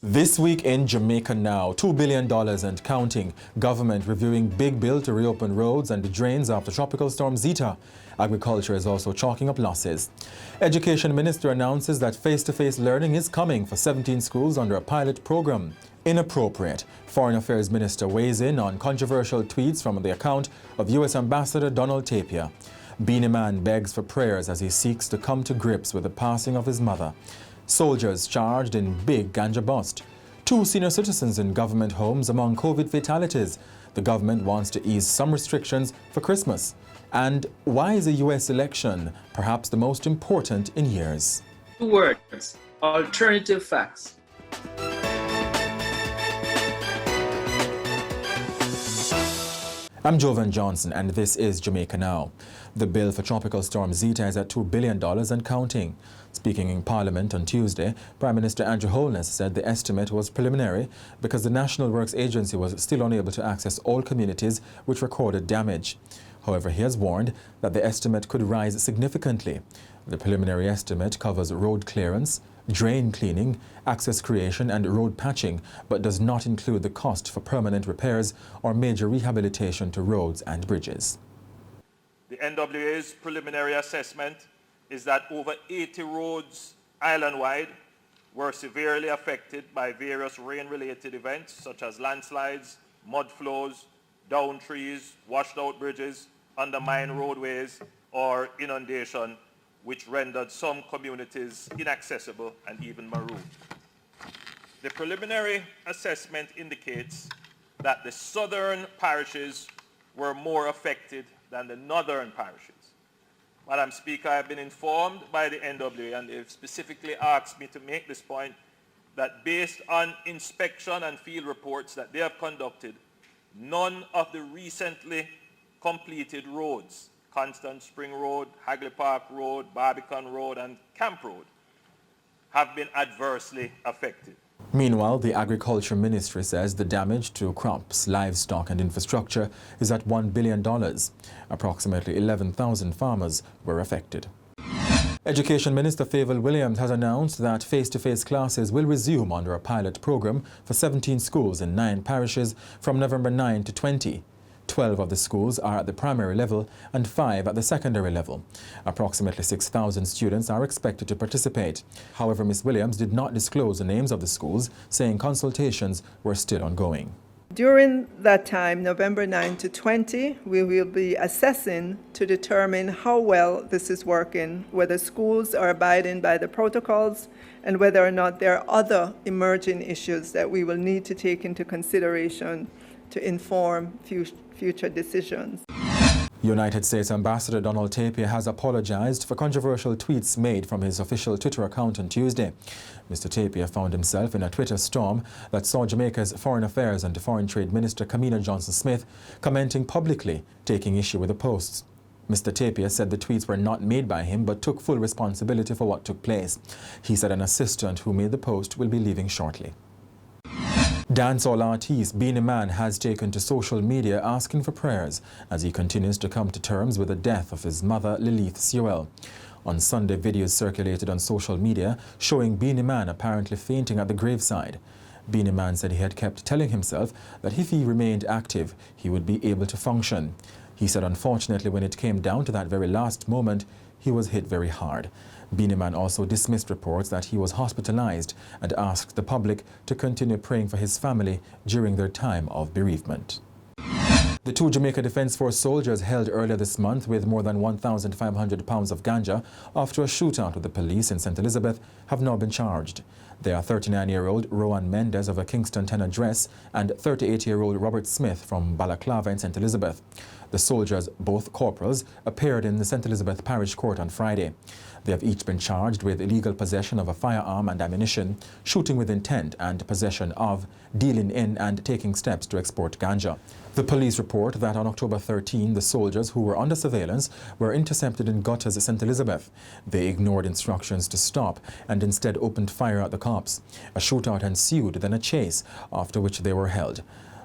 This week in Jamaica Now, $2 billion and counting. Government reviewing big bill to reopen roads and drains after Tropical Storm Zeta. Agriculture is also chalking up losses. Education Minister announces that face-to-face learning is coming for 17 schools under a pilot program. Inappropriate. Foreign Affairs Minister weighs in on controversial tweets from the account of U.S. Ambassador Donald Tapia. Beenie Man begs for prayers as he seeks to come to grips with the passing of his mother. Soldiers charged in big ganja bust. 2 senior citizens in government homes among COVID fatalities. The government wants to ease some restrictions for Christmas. And why is a U.S. election perhaps the most important in years? 2 words: alternative facts. I'm Jovan Johnson and this is Jamaica Now. The bill for Tropical Storm Zeta is at $2 billion and counting. Speaking in Parliament on Tuesday, Prime Minister Andrew Holness said the estimate was preliminary because the National Works Agency was still unable to access all communities which recorded damage. However, he has warned that the estimate could rise significantly. The preliminary estimate covers road clearance, drain cleaning, access creation and road patching, but does not include the cost for permanent repairs or major rehabilitation to roads and bridges. The NWA's preliminary assessment is that over 80 roads island-wide were severely affected by various rain-related events such as landslides, mud flows, downed trees, washed-out bridges, undermined roadways, or inundation, which rendered some communities inaccessible and even marooned. The preliminary assessment indicates that the southern parishes were more affected than the northern parishes. Madam Speaker, I have been informed by the NWA, and they've specifically asked me to make this point, that based on inspection and field reports that they have conducted, none of the recently completed roads, Constant Spring Road, Hagley Park Road, Barbican Road, and Camp Road, have been adversely affected. Meanwhile, the Agriculture Ministry says the damage to crops, livestock and infrastructure is at $1 billion. Approximately 11,000 farmers were affected. Education Minister Fayval Williams has announced that face-to-face classes will resume under a pilot program for 17 schools in 9 parishes from November 9 to 20. 12 of the schools are at the primary level and 5 at the secondary level. Approximately 6,000 students are expected to participate. However, Ms. Williams did not disclose the names of the schools, saying consultations were still ongoing. During that time, November 9 to 20, we will be assessing to determine how well this is working, whether schools are abiding by the protocols, and whether or not there are other emerging issues that we will need to take into consideration to inform future decisions. United States Ambassador Donald Tapia has apologized for controversial tweets made from his official Twitter account on Tuesday. Mr. Tapia found himself in a Twitter storm that saw Jamaica's Foreign Affairs and Foreign Trade Minister Kamina Johnson-Smith commenting publicly, taking issue with the posts. Mr. Tapia said the tweets were not made by him but took full responsibility for what took place. He said an assistant who made the post will be leaving shortly. Dancehall artist Beenie Man has taken to social media asking for prayers as he continues to come to terms with the death of his mother, Lilith Sewell. On Sunday, videos circulated on social media showing Beenie Man apparently fainting at the graveside. Beenie Man said he had kept telling himself that if he remained active, he would be able to function. He said unfortunately when it came down to that very last moment, he was hit very hard. Beenie Man also dismissed reports that he was hospitalized and asked the public to continue praying for his family during their time of bereavement. The 2 Jamaica Defence Force soldiers held earlier this month with more than 1,500 pounds of ganja after a shootout with the police in St. Elizabeth have now been charged. They are 39-year-old Rowan Mendez of a Kingston 10 address and 38-year-old Robert Smith from Balaclava in St. Elizabeth. The soldiers, both corporals, appeared in the St. Elizabeth Parish Court on Friday. They have each been charged with illegal possession of a firearm and ammunition, shooting with intent and possession of, dealing in and taking steps to export ganja. The police report that on October 13, the soldiers who were under surveillance were intercepted in Gutters, St. Elizabeth. They ignored instructions to stop and instead opened fire at the cops. A shootout ensued, then a chase, after which they were held.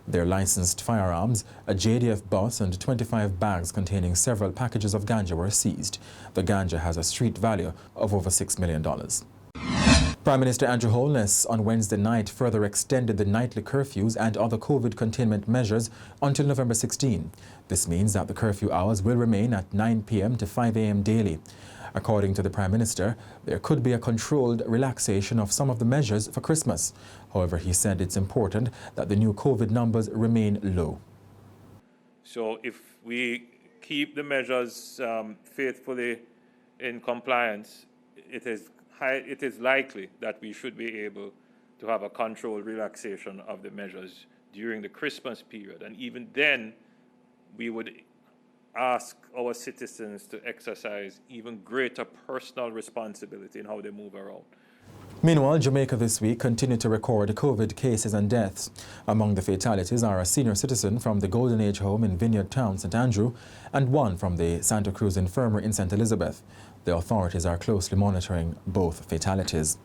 Their licensed firearms, a JDF bus and 25 bags containing several packages of ganja were seized. The ganja has a street value of over $6 million. Prime Minister Andrew Holness on Wednesday night further extended the nightly curfews and other COVID containment measures until November 16. This means that the curfew hours will remain at 9 p.m. to 5 a.m. daily. According to the Prime Minister, there could be a controlled relaxation of some of the measures for Christmas. However, he said it's important that the new COVID numbers remain low. So if we keep the measures faithfully in compliance, it is likely that we should be able to have a controlled relaxation of the measures during the Christmas period. And even then, we would ask our citizens to exercise even greater personal responsibility in how they move around. Meanwhile, Jamaica this week continued to record COVID cases and deaths. Among the fatalities are a senior citizen from the Golden Age home in Vineyard Town, St. Andrew, and one from the Santa Cruz Infirmary in St. Elizabeth. The authorities are closely monitoring both fatalities.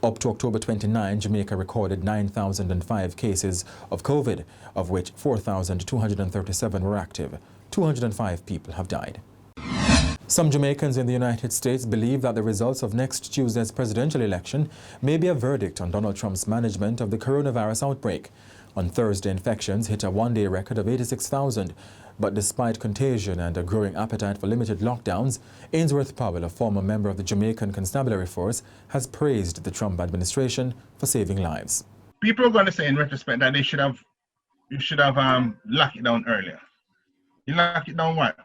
Up to October 29, Jamaica recorded 9,005 cases of COVID, of which 4,237 were active. 205 people have died. Some Jamaicans in the United States believe that the results of next Tuesday's presidential election may be a verdict on Donald Trump's management of the coronavirus outbreak. On Thursday, infections hit a one-day record of 86,000. But despite contagion and a growing appetite for limited lockdowns, Ainsworth Powell, a former member of the Jamaican Constabulary Force, has praised the Trump administration for saving lives. People are going to say in retrospect that you should have locked it down earlier. You locked it down what?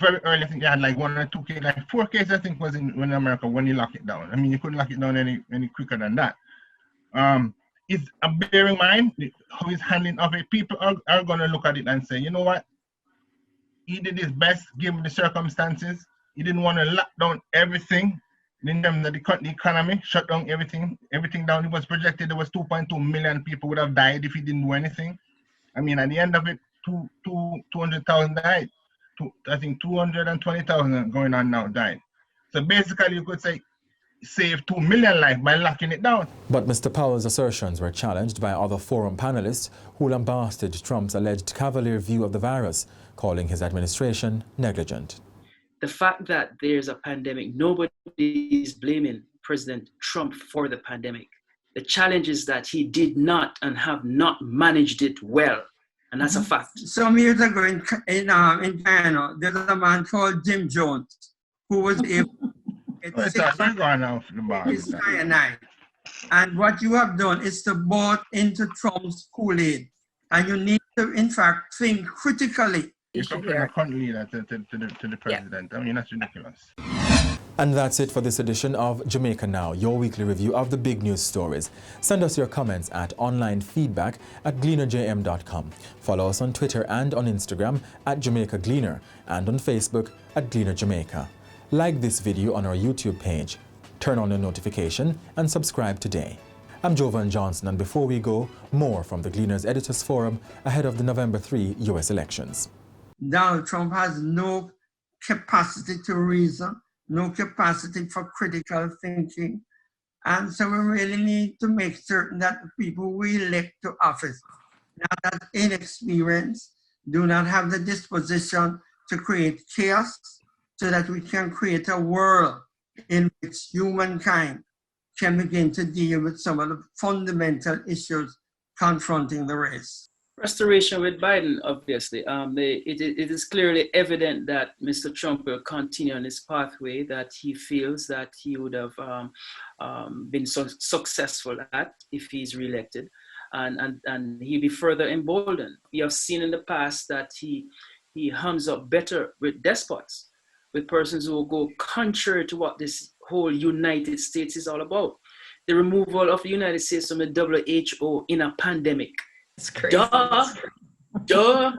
Very early. I think you had like 1 or 2 cases, like 4 cases I think was in America when you locked it down. I mean, you couldn't lock it down any quicker than that. It's bear in mind how he's handling of it. People are going to look at it and say, you know what? He did his best given the circumstances. He didn't want to lock down everything. In terms of the economy, shut down everything down. It was projected there was 2.2 million people would have died if he didn't do anything. I mean, at the end of it, 200,000 died. I think 220,000 going on now died. So basically, you could say save 2 million lives by locking it down. But Mr. Powell's assertions were challenged by other forum panelists who lambasted Trump's alleged cavalier view of the virus, calling his administration negligent. The fact that there's a pandemic, nobody is blaming President Trump for the pandemic. The challenge is that he did not and have not managed it well. And that's a fact. Some years ago in China, there's a man called Jim Jones who was able to get cyanide. And what you have done is to bought into Trump's Kool-Aid. And you need to, in fact, think critically. You compare a country leader to the president. Yeah. I mean, that's ridiculous. And that's it for this edition of Jamaica Now, your weekly review of the big news stories. Send us your comments at onlinefeedback@gleanerjm.com. Follow us on Twitter and on Instagram @Jamaica Gleaner and on Facebook @Gleaner Jamaica. Like this video on our YouTube page. Turn on your notification and subscribe today. I'm Jovan Johnson, and before we go, more from the Gleaners Editors Forum ahead of the November 3 U.S. elections. Donald Trump has no capacity to reason, no capacity for critical thinking. And so we really need to make certain that the people we elect to office, not as inexperienced, do not have the disposition to create chaos, so that we can create a world in which humankind can begin to deal with some of the fundamental issues confronting the race. Restoration with Biden, obviously. It is clearly evident that Mr. Trump will continue on his pathway that he feels that he would have been successful at if he's reelected, and he'll be further emboldened. We have seen in the past that he hums up better with despots, with persons who will go contrary to what this whole United States is all about. The removal of the United States from the WHO in a pandemic. It's crazy. Duh.